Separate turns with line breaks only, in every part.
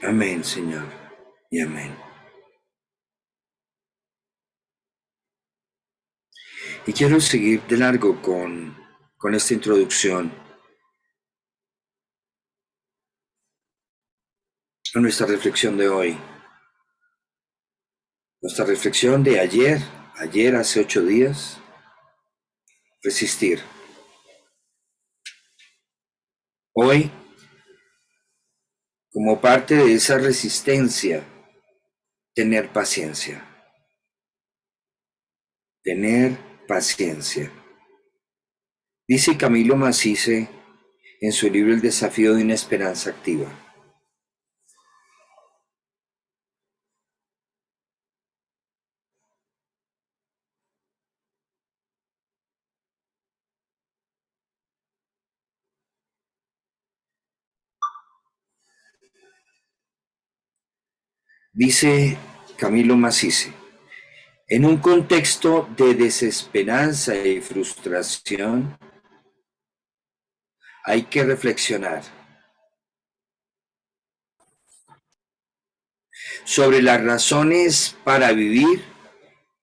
Amén, Señor, y amén. Y quiero seguir de largo con esta introducción a nuestra reflexión de hoy. Nuestra reflexión de ayer hace 8 días, resistir. Hoy, como parte de esa resistencia, tener paciencia. Tener paciencia. Dice Camilo Macice en su libro El desafío de una esperanza activa. Dice Camilo Macice, en un contexto de desesperanza y frustración, hay que reflexionar sobre las razones para vivir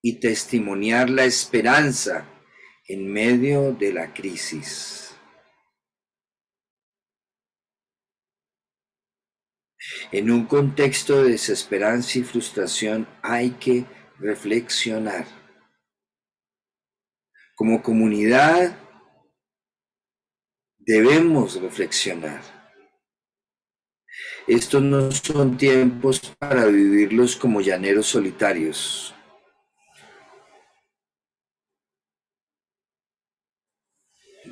y testimoniar la esperanza en medio de la crisis. En un contexto de desesperanza y frustración hay que reflexionar. Como comunidad debemos reflexionar. Estos no son tiempos para vivirlos como llaneros solitarios.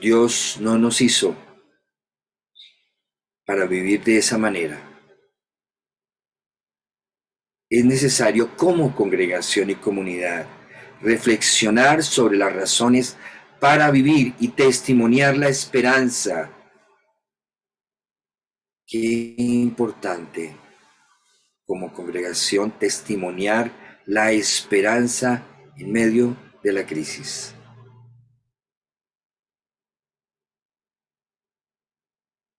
Dios no nos hizo para vivir de esa manera. Es necesario como congregación y comunidad reflexionar sobre las razones para vivir y testimoniar la esperanza. Qué importante como congregación testimoniar la esperanza en medio de la crisis.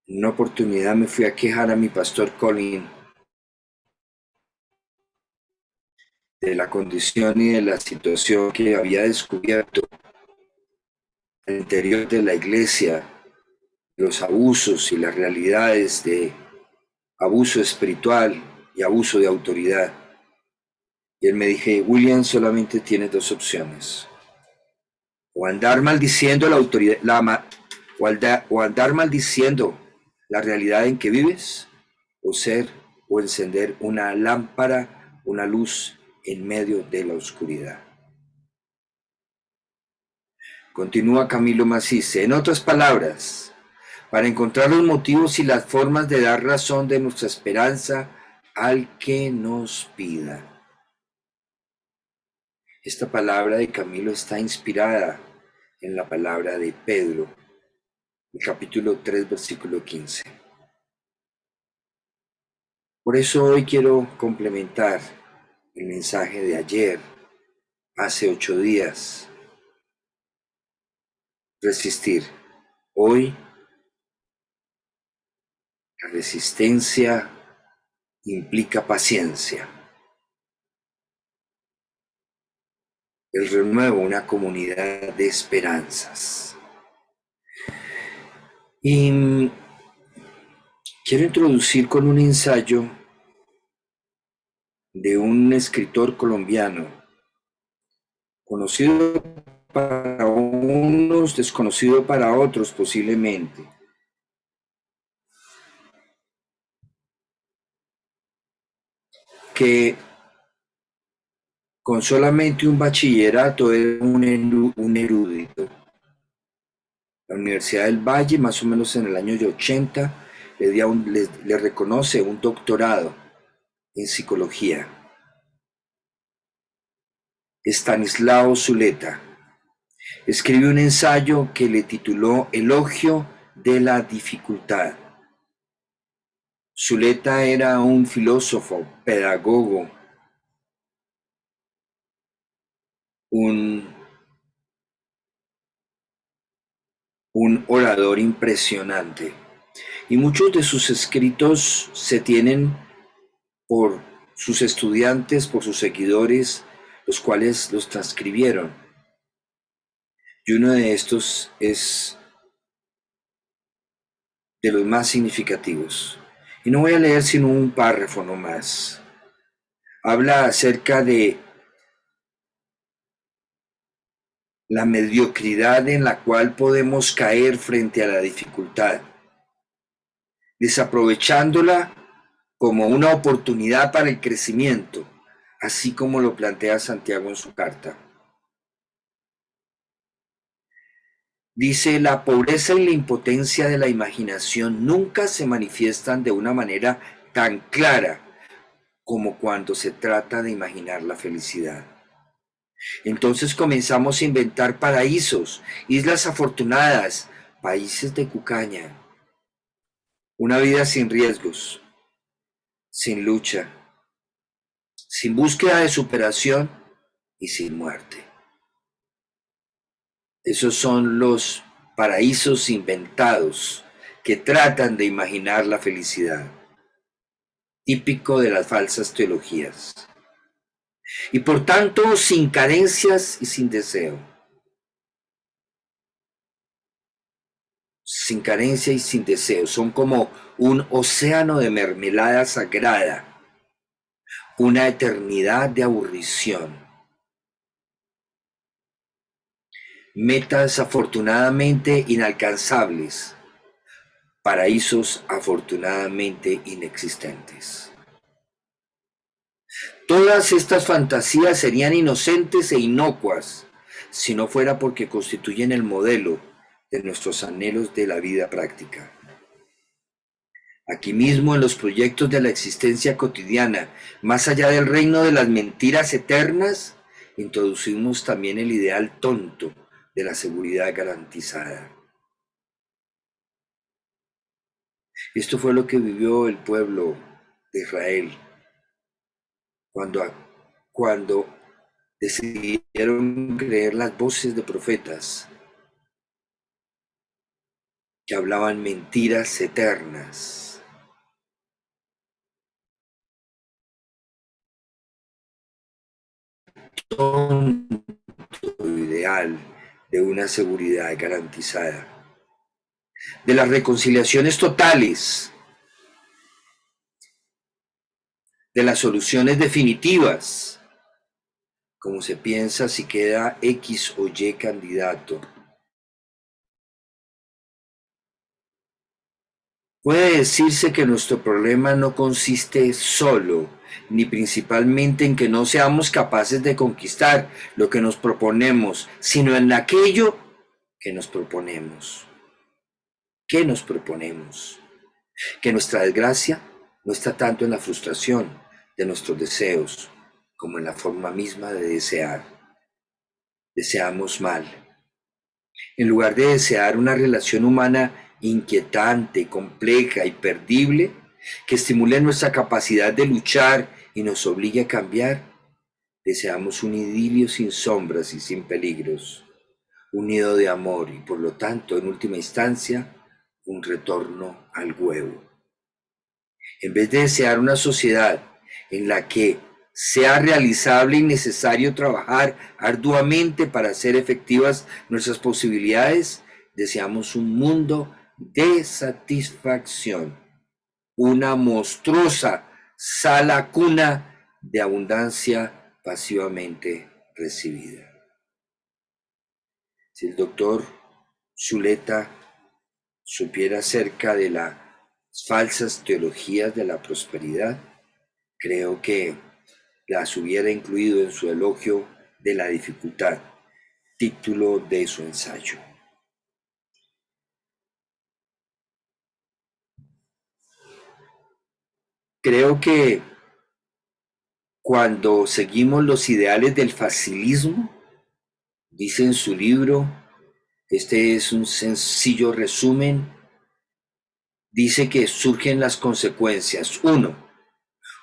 En una oportunidad me fui a quejar a mi pastor Colin de la condición y de la situación que había descubierto al interior de la iglesia, los abusos y las realidades de abuso espiritual y abuso de autoridad. Y él me dije, William, solamente tienes dos opciones: o andar maldiciendo la autoridad, o andar maldiciendo la realidad en que vives, o encender una lámpara, una luz en medio de la oscuridad. Continúa Camilo Macice. En otras palabras, para encontrar los motivos y las formas de dar razón de nuestra esperanza al que nos pida. Esta palabra de Camilo está inspirada en la palabra de Pedro, el capítulo 3, versículo 15. Por eso hoy quiero complementar el mensaje de ayer, hace 8 días. Resistir. Hoy, la resistencia implica paciencia. El renuevo, una comunidad de esperanzas. Y quiero introducir con un ensayo de un escritor colombiano, conocido para unos, desconocido para otros posiblemente. Que con solamente un bachillerato era un erudito. La Universidad del Valle, más o menos en el año 80, le reconoce un doctorado en psicología. Estanislao Zuleta escribió un ensayo que le tituló Elogio de la dificultad. Zuleta era un filósofo, pedagogo, un orador impresionante. Y muchos de sus escritos se tienen por sus estudiantes, por sus seguidores, los cuales los transcribieron. Y uno de estos es de los más significativos. Y no voy a leer sino un párrafo nomás. Habla acerca de la mediocridad en la cual podemos caer frente a la dificultad, desaprovechándola como una oportunidad para el crecimiento, así como lo plantea Santiago en su carta. Dice, la pobreza y la impotencia de la imaginación nunca se manifiestan de una manera tan clara como cuando se trata de imaginar la felicidad. Entonces comenzamos a inventar paraísos, islas afortunadas, países de cucaña, una vida sin riesgos, sin lucha, sin búsqueda de superación y sin muerte. Esos son los paraísos inventados que tratan de imaginar la felicidad, típico de las falsas teologías. Y por tanto, sin carencias y sin deseo. Sin carencia y sin deseo. Son como un océano de mermelada sagrada, una eternidad de aburrición. Metas afortunadamente inalcanzables, paraísos afortunadamente inexistentes. Todas estas fantasías serían inocentes e inocuas si no fuera porque constituyen el modelo de nuestros anhelos de la vida práctica. Aquí mismo, en los proyectos de la existencia cotidiana, más allá del reino de las mentiras eternas, introducimos también el ideal tonto de la seguridad garantizada. Esto fue lo que vivió el pueblo de Israel cuando decidieron creer las voces de profetas que hablaban mentiras eternas. Tonto ideal de una seguridad garantizada, de las reconciliaciones totales, de las soluciones definitivas, como se piensa si queda X o Y candidato. Puede decirse que nuestro problema no consiste solo ni principalmente en que no seamos capaces de conquistar lo que nos proponemos, sino en aquello que nos proponemos. ¿Qué nos proponemos? Que nuestra desgracia no está tanto en la frustración de nuestros deseos como en la forma misma de desear. Deseamos mal. En lugar de desear una relación humana inquietante, compleja y perdible, que estimule nuestra capacidad de luchar y nos obligue a cambiar, deseamos un idilio sin sombras y sin peligros, un nido de amor y por lo tanto, en última instancia, un retorno al huevo. En vez de desear una sociedad en la que sea realizable y necesario trabajar arduamente para hacer efectivas nuestras posibilidades, deseamos un mundo de satisfacción, una monstruosa sala cuna de abundancia pasivamente recibida. Si el doctor Zuleta supiera acerca de las falsas teologías de la prosperidad, creo que las hubiera incluido en su elogio de la dificultad, título de su ensayo. Creo que cuando seguimos los ideales del facilismo, dice en su libro, este es un sencillo resumen, dice que surgen las consecuencias. Uno,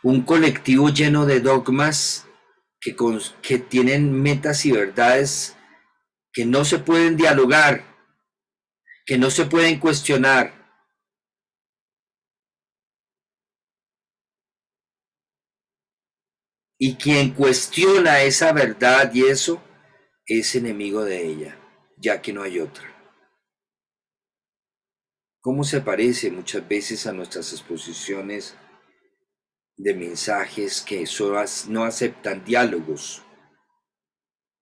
un colectivo lleno de dogmas que tienen metas y verdades que no se pueden dialogar, que no se pueden cuestionar. Y quien cuestiona esa verdad y eso es enemigo de ella, ya que no hay otra. ¿Cómo se parece muchas veces a nuestras exposiciones de mensajes que no aceptan diálogos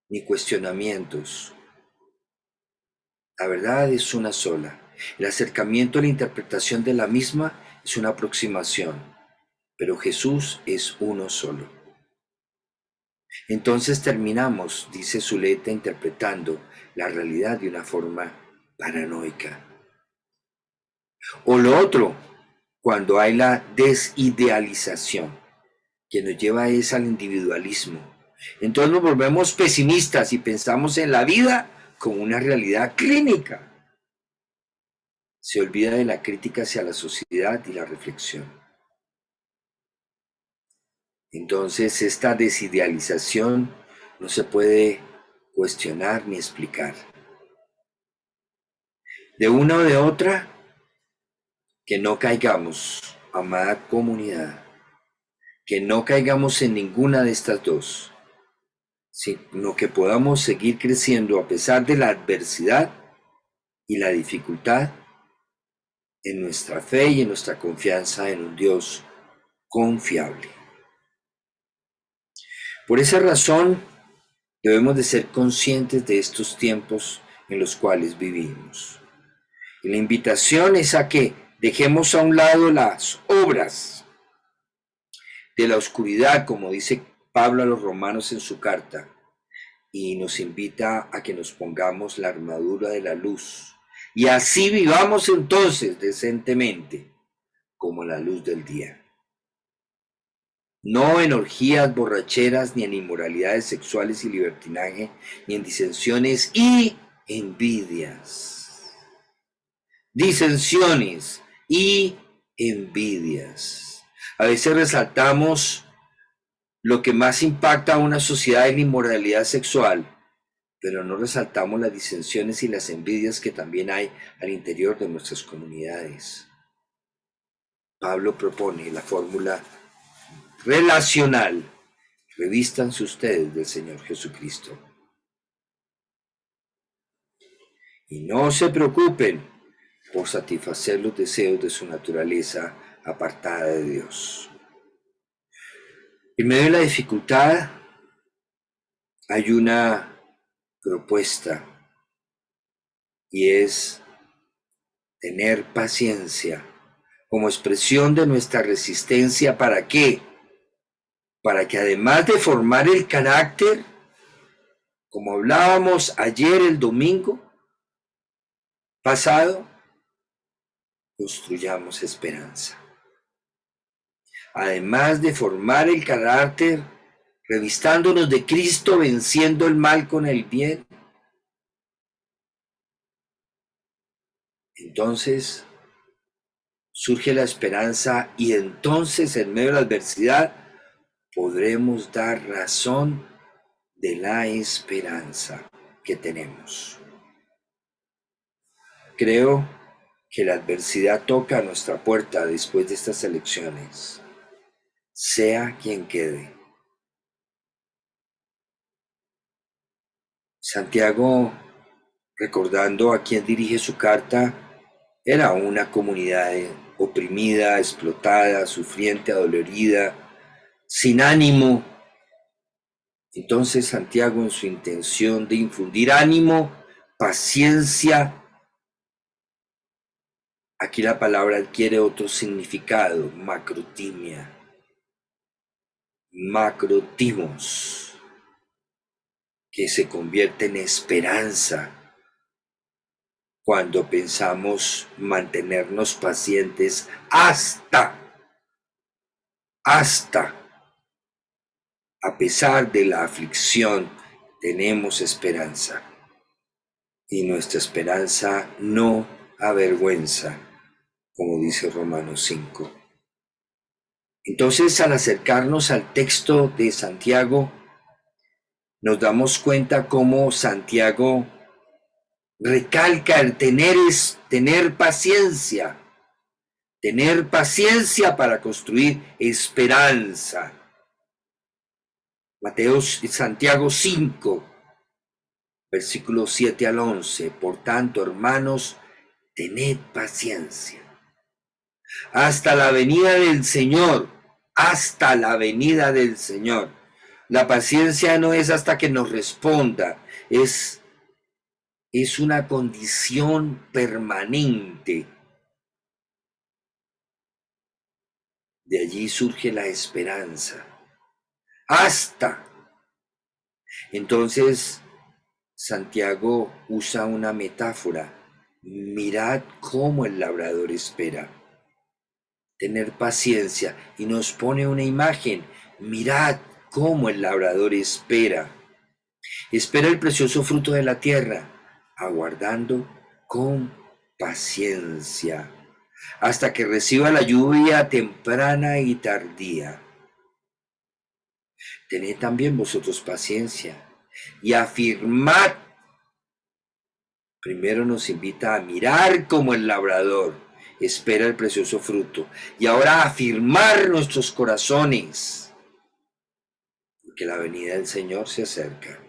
ni cuestionamientos? La verdad es una sola. El acercamiento a la interpretación de la misma es una aproximación, pero Jesús es uno solo. Entonces terminamos, dice Zuleta, interpretando la realidad de una forma paranoica. O lo otro, cuando hay la desidealización, que nos lleva es al individualismo. Entonces nos volvemos pesimistas y pensamos en la vida como una realidad clínica. Se olvida de la crítica hacia la sociedad y la reflexión. Entonces esta desidealización no se puede cuestionar ni explicar. De una o de otra, que no caigamos, amada comunidad, que no caigamos en ninguna de estas dos, sino que podamos seguir creciendo a pesar de la adversidad y la dificultad en nuestra fe y en nuestra confianza en un Dios confiable. Por esa razón, debemos de ser conscientes de estos tiempos en los cuales vivimos. Y la invitación es a que dejemos a un lado las obras de la oscuridad, como dice Pablo a los romanos en su carta, y nos invita a que nos pongamos la armadura de la luz. Y así vivamos entonces decentemente, como la luz del día. No en orgías, borracheras, ni en inmoralidades sexuales y libertinaje, ni en disensiones y envidias. Disensiones y envidias. A veces resaltamos lo que más impacta a una sociedad es la inmoralidad sexual, pero no resaltamos las disensiones y las envidias que también hay al interior de nuestras comunidades. Pablo propone la fórmula relacional. Revístanse ustedes del Señor Jesucristo. Y no se preocupen por satisfacer los deseos de su naturaleza apartada de Dios. En medio de la dificultad hay una propuesta y es tener paciencia como expresión de nuestra resistencia. ¿Para qué? Para que además de formar el carácter, como hablábamos ayer el domingo pasado, construyamos esperanza. Además de formar el carácter, revistándonos de Cristo, venciendo el mal con el bien, entonces surge la esperanza y entonces en medio de la adversidad podremos dar razón de la esperanza que tenemos. Creo que la adversidad toca a nuestra puerta después de estas elecciones, sea quien quede. Santiago, recordando a quien dirige su carta, era una comunidad oprimida, explotada, sufriente, adolorida, sin ánimo. Entonces Santiago, en su intención de infundir ánimo, paciencia, aquí la palabra adquiere otro significado, macrotimia, macrotimos, que se convierte en esperanza cuando pensamos mantenernos pacientes hasta, a pesar de la aflicción, tenemos esperanza. Y nuestra esperanza no avergüenza, como dice Romanos 5. Entonces, al acercarnos al texto de Santiago, nos damos cuenta cómo Santiago recalca el tener paciencia para construir esperanza. Santiago 5, versículos 7 al 11. Por tanto, hermanos, tened paciencia hasta la venida del Señor, hasta la venida del Señor. La paciencia no es hasta que nos responda, es una condición permanente. De allí surge la esperanza. Hasta. Entonces, Santiago usa una metáfora. Mirad cómo el labrador espera. Tener paciencia. Y nos pone una imagen. Mirad cómo el labrador espera. Espera el precioso fruto de la tierra, aguardando con paciencia, hasta que reciba la lluvia temprana y tardía. Tened también vosotros paciencia y afirmad. Primero nos invita a mirar como el labrador espera el precioso fruto, y ahora a afirmar nuestros corazones, porque la venida del Señor se acerca.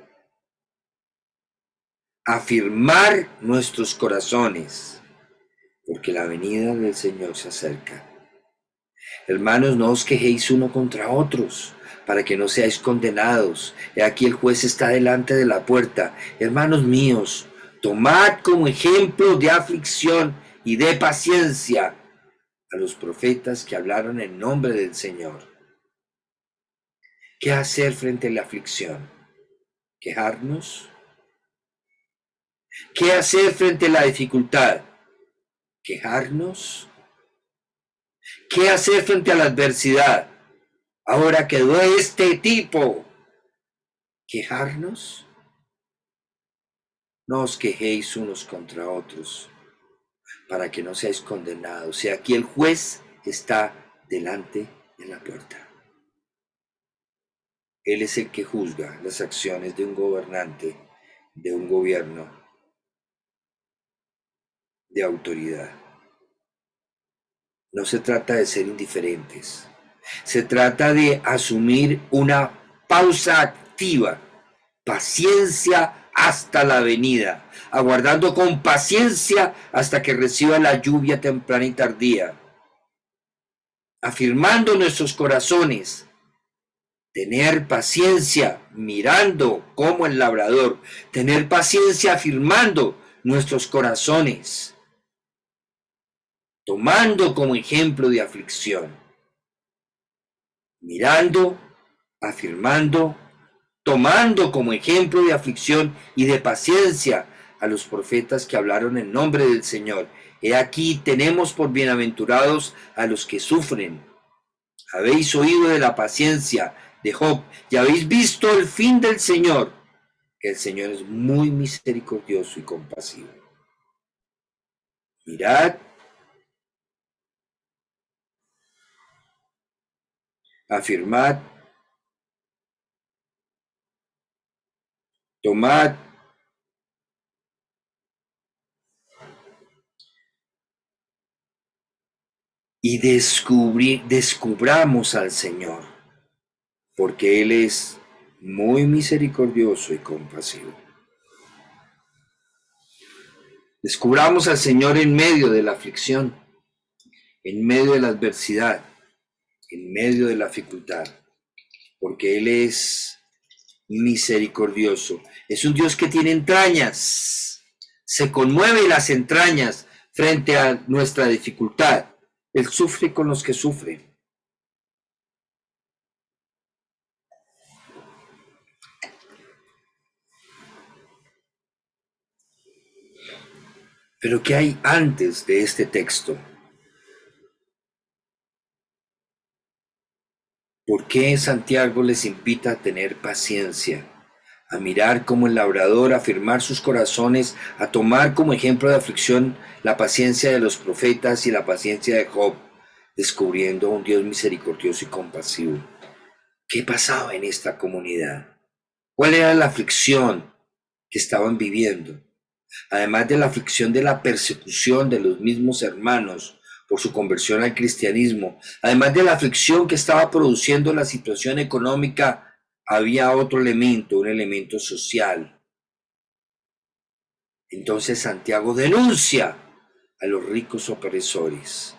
Afirmar nuestros corazones, porque la venida del Señor se acerca. Hermanos, no os quejéis uno contra otros, para que no seáis condenados. He aquí el juez está delante de la puerta. Hermanos míos, tomad como ejemplo de aflicción y de paciencia a los profetas que hablaron en nombre del Señor. ¿Qué hacer frente a la aflicción? ¿Quejarnos? ¿Qué hacer frente a la dificultad? ¿Quejarnos? ¿Qué hacer frente a la adversidad? Ahora quedó este tipo. ¿Quejarnos? No os quejéis unos contra otros, para que no seáis condenados. Y aquí el juez está delante de la puerta. Él es el que juzga las acciones de un gobernante, de un gobierno, de autoridad. No se trata de ser indiferentes. Se trata de asumir una pausa activa, paciencia hasta la venida, aguardando con paciencia hasta que reciba la lluvia temprana y tardía, afirmando nuestros corazones, tener paciencia mirando como el labrador, tener paciencia afirmando nuestros corazones, tomando como ejemplo de aflicción, mirando, afirmando, tomando como ejemplo de aflicción y de paciencia a los profetas que hablaron en nombre del Señor. He aquí tenemos por bienaventurados a los que sufren. Habéis oído de la paciencia de Job y habéis visto el fin del Señor, que el Señor es muy misericordioso y compasivo. Mirad, afirmad, tomad, y descubramos al Señor, porque Él es muy misericordioso y compasivo. Descubramos al Señor en medio de la aflicción, en medio de la adversidad, en medio de la dificultad, porque Él es misericordioso. Es un Dios que tiene entrañas, se conmueve las entrañas frente a nuestra dificultad. Él sufre con los que sufren. Pero ¿qué hay antes de este texto? ¿Por qué Santiago les invita a tener paciencia, a mirar como el labrador, a afirmar sus corazones, a tomar como ejemplo de aflicción la paciencia de los profetas y la paciencia de Job, descubriendo a un Dios misericordioso y compasivo? ¿Qué pasaba en esta comunidad? ¿Cuál era la aflicción que estaban viviendo? Además de la aflicción de la persecución de los mismos hermanos por su conversión al cristianismo, además de la aflicción que estaba produciendo la situación económica había otro elemento, un elemento social. Entonces Santiago denuncia a los ricos opresores.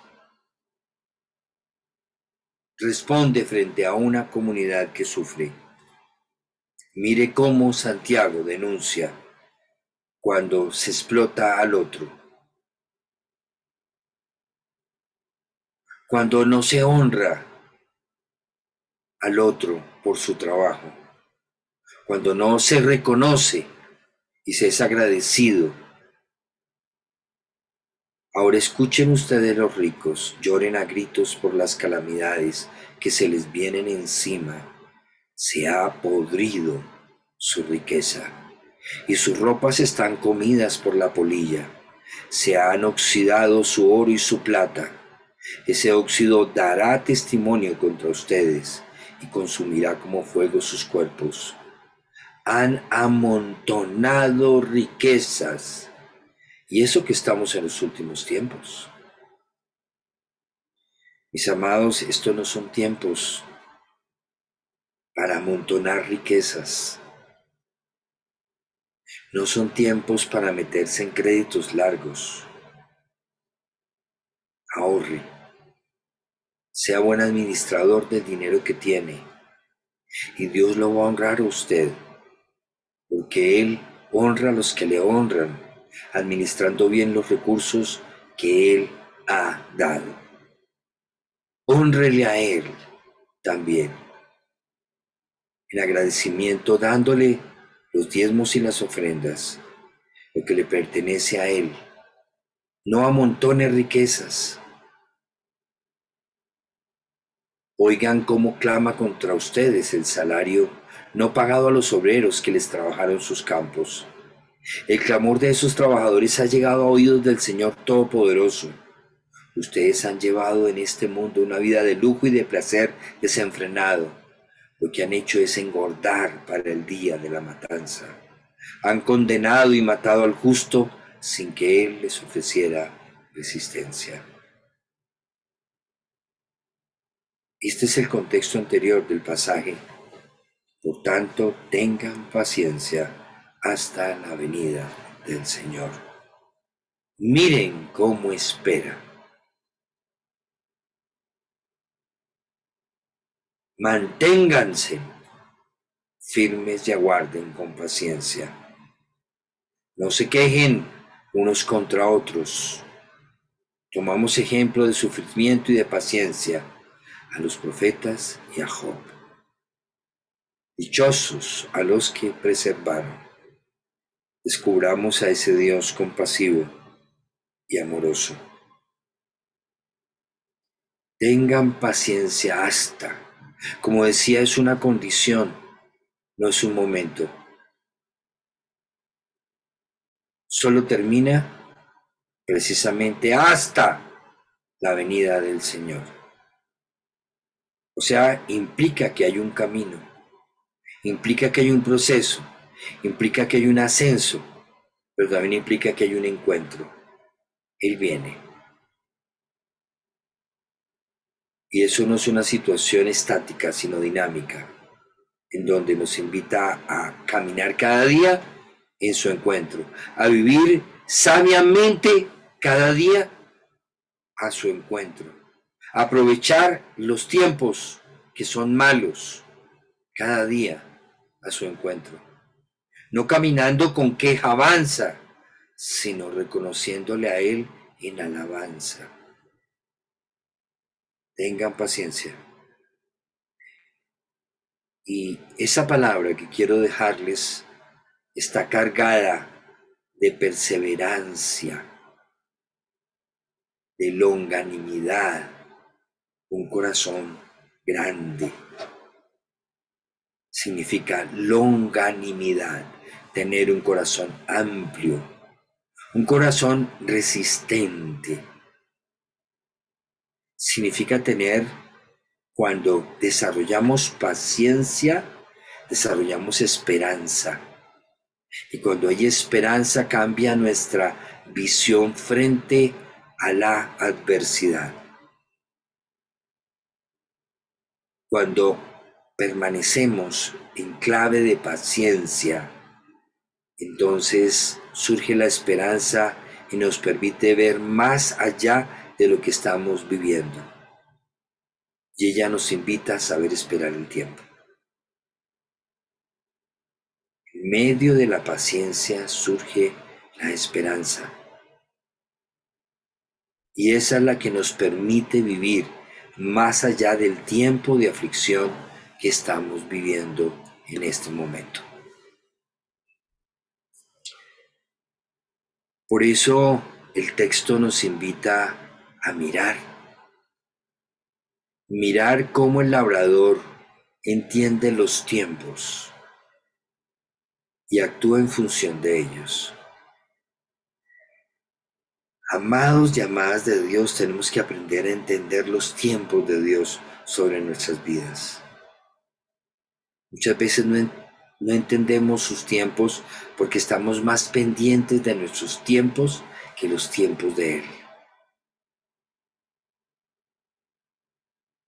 Responde frente a una comunidad que sufre. Mire cómo Santiago denuncia cuando se explota al otro, cuando no se honra al otro por su trabajo, cuando no se reconoce y se es agradecido. Ahora escuchen ustedes los ricos, lloren a gritos por las calamidades que se les vienen encima. Se ha podrido su riqueza y sus ropas están comidas por la polilla. Se han oxidado su oro y su plata. Ese óxido dará testimonio contra ustedes y consumirá como fuego sus cuerpos. Han amontonado riquezas. Y eso que estamos en los últimos tiempos. Mis amados, estos no son tiempos para amontonar riquezas. No son tiempos para meterse en créditos largos. Ahorre. Sea buen administrador del dinero que tiene. Y Dios lo va a honrar a usted. Porque Él honra a los que le honran, administrando bien los recursos que Él ha dado. Hónrele a Él también, en agradecimiento, dándole los diezmos y las ofrendas, lo que le pertenece a Él. No amontone riquezas. Oigan cómo clama contra ustedes el salario no pagado a los obreros que les trabajaron sus campos. El clamor de esos trabajadores ha llegado a oídos del Señor Todopoderoso. Ustedes han llevado en este mundo una vida de lujo y de placer desenfrenado. Lo que han hecho es engordar para el día de la matanza. Han condenado y matado al justo sin que Él les ofreciera resistencia. Este es el contexto anterior del pasaje. Por tanto, tengan paciencia hasta la venida del Señor. Miren cómo espera. Manténganse firmes y aguarden con paciencia. No se quejen unos contra otros. Tomamos ejemplo de sufrimiento y de paciencia a los profetas y a Job. Dichosos a los que preservaron. Descubramos a ese Dios compasivo y amoroso. Tengan paciencia hasta, como decía, es una condición, no es un momento. Solo termina precisamente hasta la venida del Señor. O sea, implica que hay un camino, implica que hay un proceso, implica que hay un ascenso, pero también implica que hay un encuentro. Él viene. Y eso no es una situación estática, sino dinámica, en donde nos invita a caminar cada día en su encuentro, a vivir sabiamente cada día a su encuentro, a aprovechar los tiempos que son malos cada día a su encuentro, no caminando con queja avanza, sino reconociéndole a Él en alabanza. Tengan paciencia. Y esa palabra que quiero dejarles está cargada de perseverancia, de longanimidad, un corazón grande. Significa longanimidad, tener un corazón amplio, un corazón resistente. Significa tener, cuando desarrollamos paciencia, desarrollamos esperanza. Y cuando hay esperanza cambia nuestra visión frente a la adversidad. Cuando permanecemos en clave de paciencia, entonces surge la esperanza y nos permite ver más allá de lo que estamos viviendo. Y ella nos invita a saber esperar el tiempo. En medio de la paciencia surge la esperanza. Y esa es la que nos permite vivir más allá del tiempo de aflicción que estamos viviendo en este momento. Por eso el texto nos invita a mirar cómo el labrador entiende los tiempos y actúa en función de ellos. Amados y amadas de Dios, tenemos que aprender a entender los tiempos de Dios sobre nuestras vidas. Muchas veces no entendemos sus tiempos porque estamos más pendientes de nuestros tiempos que los tiempos de Él.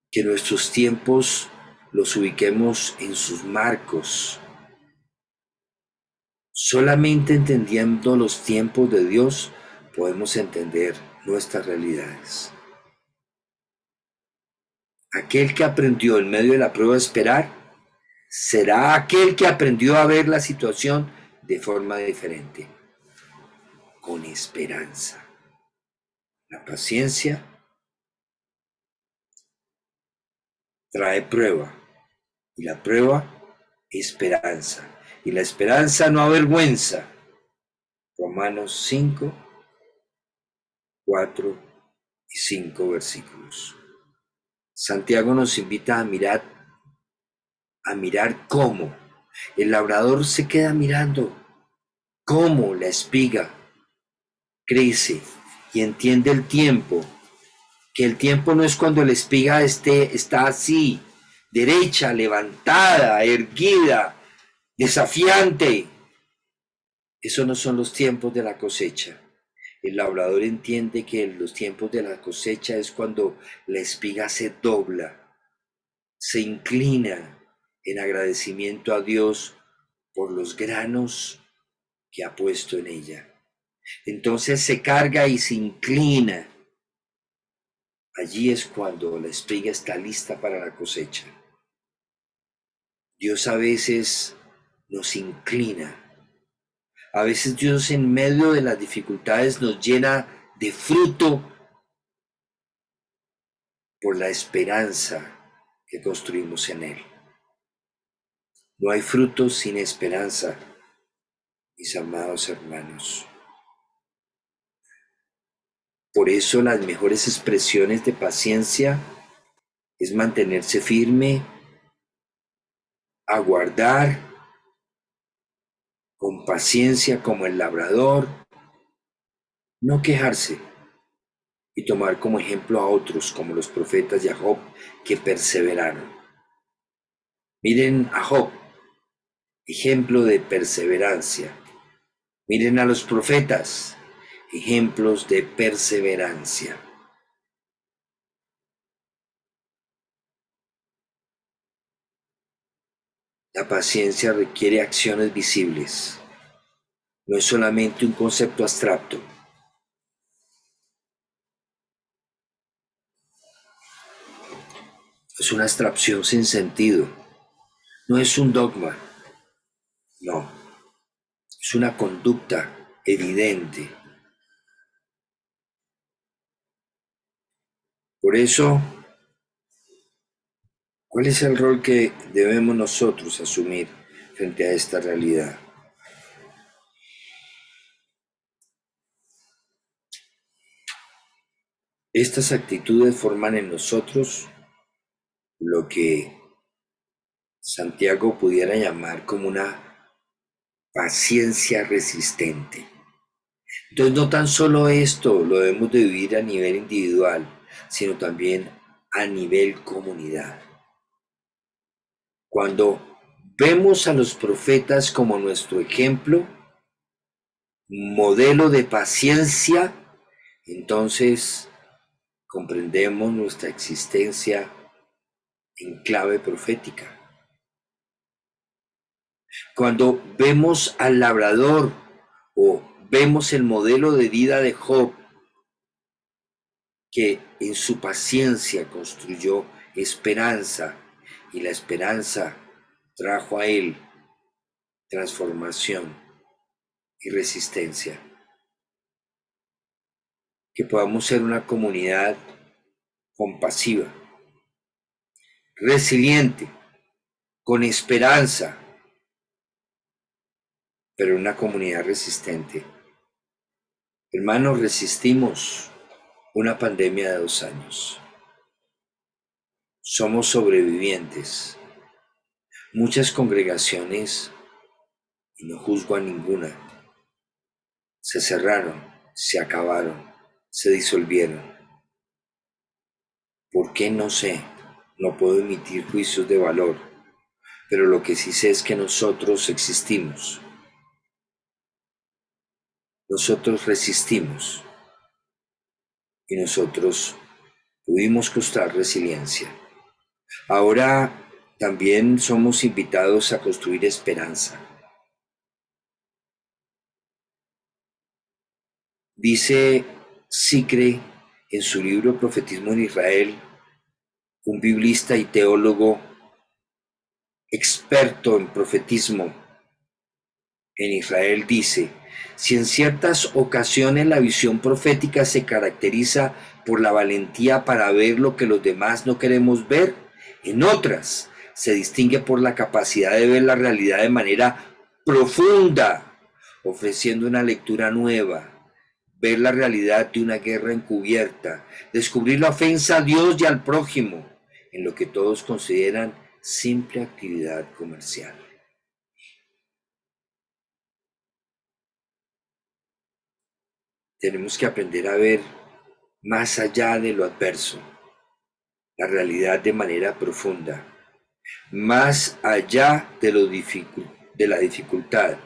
Que nuestros tiempos los ubiquemos en sus marcos. Solamente entendiendo los tiempos de Dios podemos entender nuestras realidades. Aquel que aprendió en medio de la prueba a esperar, será aquel que aprendió a ver la situación de forma diferente, con esperanza. La paciencia trae prueba, y la prueba, esperanza. Y la esperanza no avergüenza. Romanos 5, 4 y 5 versículos. Santiago nos invita a mirar cómo el labrador se queda mirando, cómo la espiga crece y entiende el tiempo, que el tiempo no es cuando la espiga está así, derecha, levantada, erguida, desafiante. Esos no son los tiempos de la cosecha. El labrador entiende que los tiempos de la cosecha es cuando la espiga se dobla, se inclina en agradecimiento a Dios por los granos que ha puesto en ella. Entonces se carga y se inclina. Allí es cuando la espiga está lista para la cosecha. Dios a veces nos inclina. A veces Dios en medio de las dificultades nos llena de fruto por la esperanza que construimos en Él. No hay fruto sin esperanza, mis amados hermanos. Por eso las mejores expresiones de paciencia es mantenerse firme, aguardar con paciencia como el labrador, no quejarse y tomar como ejemplo a otros como los profetas de Job que perseveraron. Miren a Job, ejemplo de perseverancia. Miren a los profetas, ejemplos de perseverancia. La paciencia requiere acciones visibles. No es solamente un concepto abstracto. Es una abstracción sin sentido. No es un dogma. No. Es una conducta evidente. Por eso, ¿cuál es el rol que debemos nosotros asumir frente a esta realidad? Estas actitudes forman en nosotros lo que Santiago pudiera llamar como una paciencia resistente. Entonces no tan solo esto lo debemos de vivir a nivel individual, sino también a nivel comunidad. Cuando vemos a los profetas como nuestro ejemplo, modelo de paciencia, entonces comprendemos nuestra existencia en clave profética. Cuando vemos al labrador o vemos el modelo de vida de Job, que en su paciencia construyó esperanza y la esperanza trajo a él transformación y resistencia. Que podamos ser una comunidad compasiva, resiliente, con esperanza, pero una comunidad resistente. Hermanos, resistimos una pandemia de 2 años. Somos sobrevivientes. Muchas congregaciones, y no juzgo a ninguna, se cerraron, se acabaron, se disolvieron. ¿Por qué? No sé. No puedo emitir juicios de valor, pero lo que sí sé es que nosotros existimos. Nosotros resistimos y nosotros pudimos construir resiliencia. Ahora también somos invitados a construir esperanza. Dice Sicre en su libro Profetismo en Israel, un biblista y teólogo experto en profetismo en Israel, dice: si en ciertas ocasiones la visión profética se caracteriza por la valentía para ver lo que los demás no queremos ver, en otras se distingue por la capacidad de ver la realidad de manera profunda, ofreciendo una lectura nueva, ver la realidad de una guerra encubierta, descubrir la ofensa a Dios y al prójimo en lo que todos consideran simple actividad comercial. Tenemos que aprender a ver más allá de lo adverso, la realidad de manera profunda, más allá de la dificultad,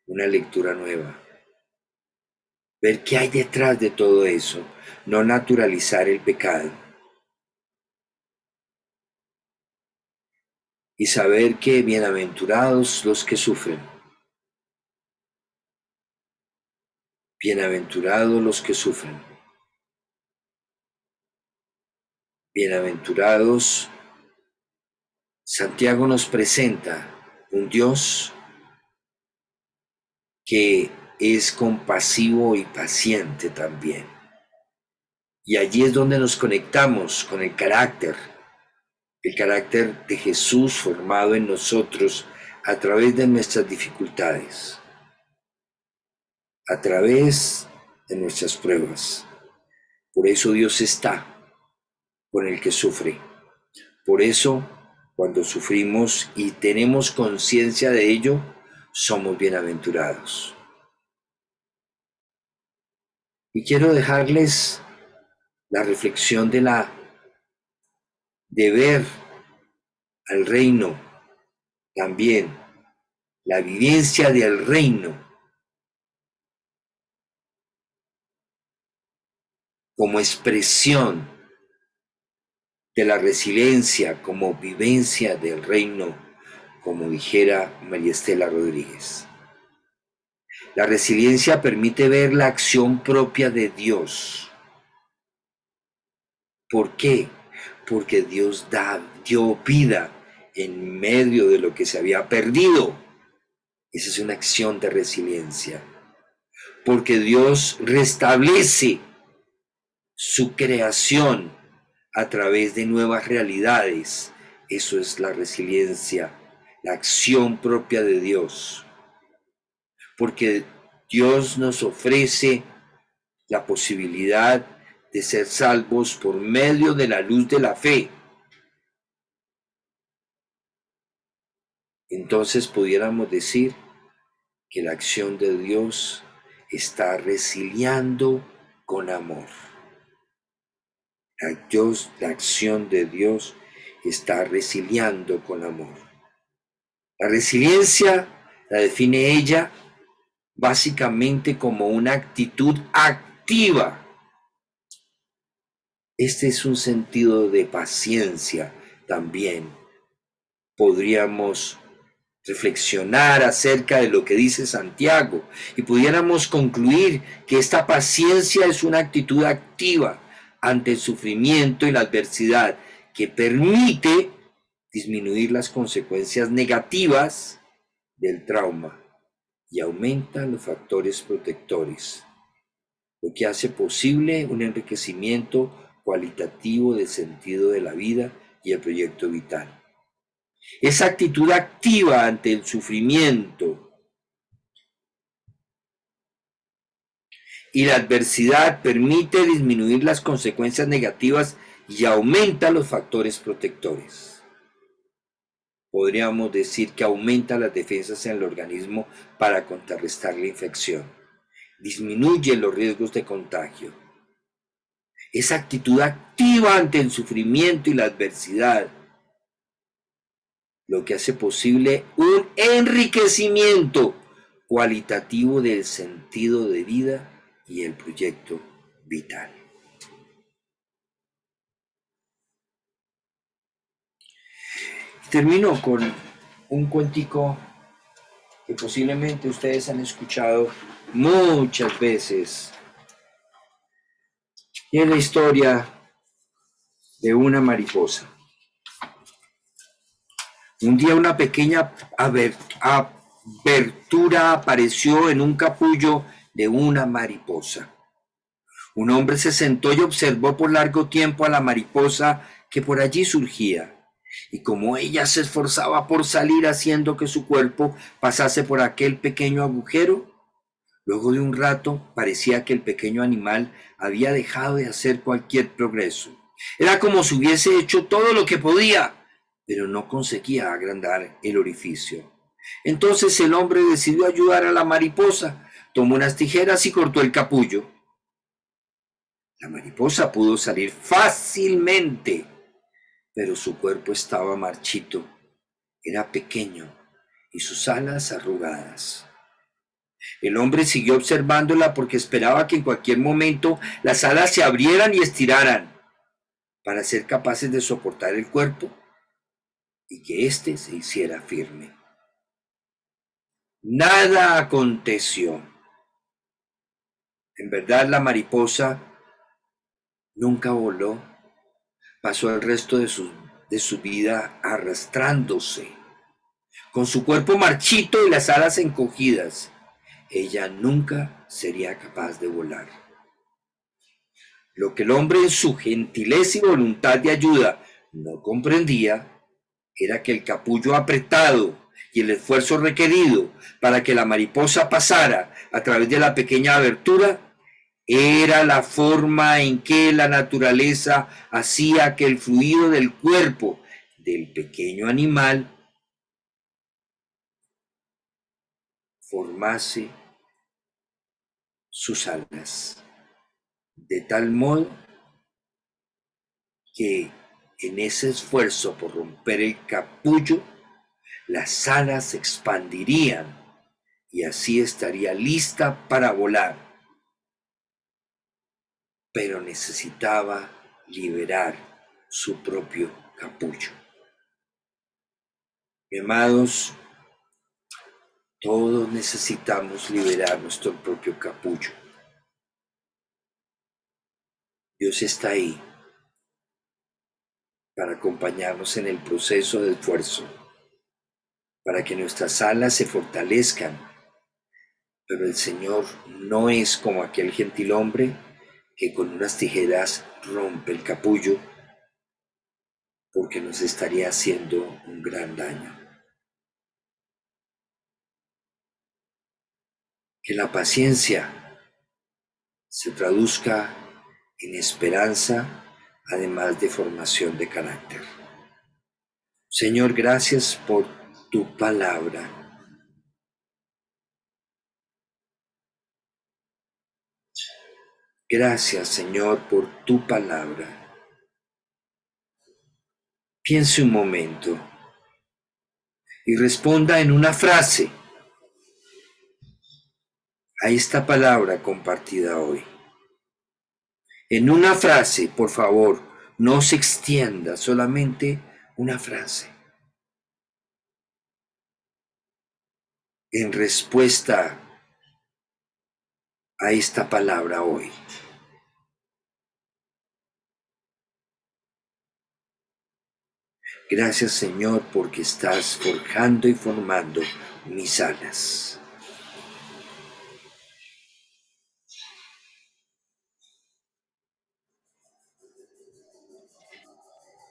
una lectura nueva. Ver qué hay detrás de todo eso, no naturalizar el pecado. Y saber que bienaventurados los que sufren, bienaventurados los que sufren, bienaventurados. Santiago nos presenta un Dios que es compasivo y paciente también. Y allí es donde nos conectamos con el carácter de Jesús formado en nosotros a través de nuestras dificultades, a través de nuestras pruebas. Por eso Dios está con el que sufre. Por eso, cuando sufrimos y tenemos conciencia de ello, somos bienaventurados. Y quiero dejarles la reflexión de ver al reino también, la vivencia del reino como expresión de la resiliencia, como vivencia del reino, como dijera María Estela Rodríguez. La resiliencia permite ver la acción propia de Dios. ¿Por qué? Porque Dios dio vida en medio de lo que se había perdido. Esa es una acción de resiliencia. Porque Dios restablece su creación a través de nuevas realidades. Eso es la resiliencia, la acción propia de Dios. Porque Dios nos ofrece la posibilidad de ser salvos por medio de la luz de la fe. Entonces pudiéramos decir que la acción de Dios está resiliando con amor. La acción de Dios está resiliando con amor. La resiliencia la define ella básicamente como una actitud activa. Este es un sentido de paciencia también. Podríamos reflexionar acerca de lo que dice Santiago y pudiéramos concluir que esta paciencia es una actitud activa ante el sufrimiento y la adversidad que permite disminuir las consecuencias negativas del trauma y aumenta los factores protectores, lo que hace posible un enriquecimiento cualitativo del sentido de la vida y el proyecto vital. Esa actitud activa ante el sufrimiento y la adversidad permite disminuir las consecuencias negativas y aumenta los factores protectores. Podríamos decir que aumenta las defensas en el organismo para contrarrestar la infección, disminuye los riesgos de contagio. Esa actitud activa ante el sufrimiento y la adversidad, lo que hace posible un enriquecimiento cualitativo del sentido de vida y el proyecto vital. Termino con un cuentico que posiblemente ustedes han escuchado muchas veces. Y es la historia de una mariposa. Un día una pequeña abertura apareció en un capullo de una mariposa. Un hombre se sentó y observó por largo tiempo a la mariposa que por allí surgía. Y como ella se esforzaba por salir haciendo que su cuerpo pasase por aquel pequeño agujero, luego de un rato parecía que el pequeño animal había dejado de hacer cualquier progreso. Era como si hubiese hecho todo lo que podía, pero no conseguía agrandar el orificio. Entonces el hombre decidió ayudar a la mariposa, tomó unas tijeras y cortó el capullo. La mariposa pudo salir fácilmente, pero su cuerpo estaba marchito, era pequeño y sus alas arrugadas. El hombre siguió observándola porque esperaba que en cualquier momento las alas se abrieran y estiraran para ser capaces de soportar el cuerpo y que éste se hiciera firme. Nada aconteció. En verdad, la mariposa nunca voló. Pasó el resto de su vida arrastrándose, con su cuerpo marchito y las alas encogidas. Ella nunca sería capaz de volar. Lo que el hombre en su gentileza y voluntad de ayuda no comprendía era que el capullo apretado y el esfuerzo requerido para que la mariposa pasara a través de la pequeña abertura era la forma en que la naturaleza hacía que el fluido del cuerpo del pequeño animal formase sus alas, de tal modo que en ese esfuerzo por romper el capullo, las alas se expandirían y así estaría lista para volar. Pero necesitaba liberar su propio capullo. Mi amados, todos necesitamos liberar nuestro propio capullo. Dios está ahí para acompañarnos en el proceso de esfuerzo, para que nuestras alas se fortalezcan. Pero el Señor no es como aquel gentil hombre que con unas tijeras rompe el capullo, porque nos estaría haciendo un gran daño. Que la paciencia se traduzca en esperanza, además de formación de carácter. Señor, gracias por tu palabra. Gracias, Señor, por tu palabra. Piense un momento y responda en una frase a esta palabra compartida hoy. En una frase, por favor, no se extienda, solamente una frase. en respuesta a esta palabra hoy. Gracias, Señor, porque estás forjando y formando mis alas.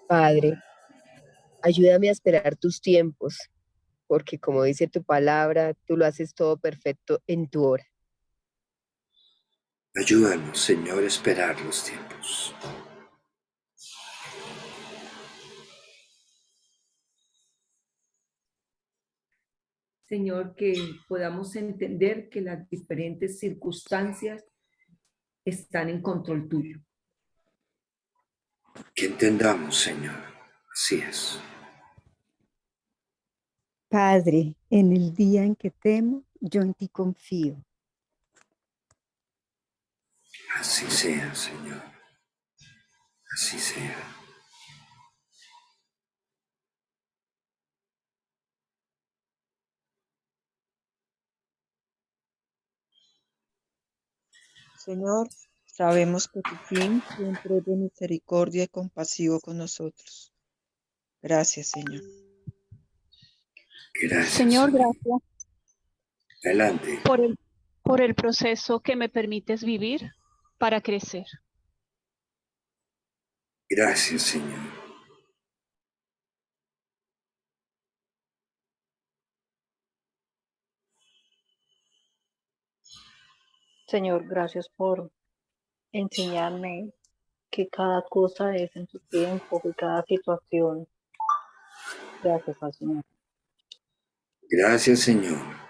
Padre, ayúdame a esperar tus tiempos, porque como dice tu palabra, tú lo haces todo perfecto en tu hora.
Ayúdanos, Señor, a esperar los tiempos.
Señor, que podamos entender que las diferentes circunstancias están en control tuyo.
Que entendamos, Señor. Así es.
Padre, en el día en que temo, yo en ti confío.
Así sea, Señor. Así sea.
Señor, sabemos que tu fin siempre es de misericordia y compasivo con nosotros. Gracias, Señor.
Gracias,
Señor,
Señor.
gracias
Adelante.
por el proceso que me permites vivir para crecer.
Gracias, Señor.
Señor, gracias por enseñarme que cada cosa es en su tiempo, que cada situación. Gracias al Señor.
Gracias, Señor.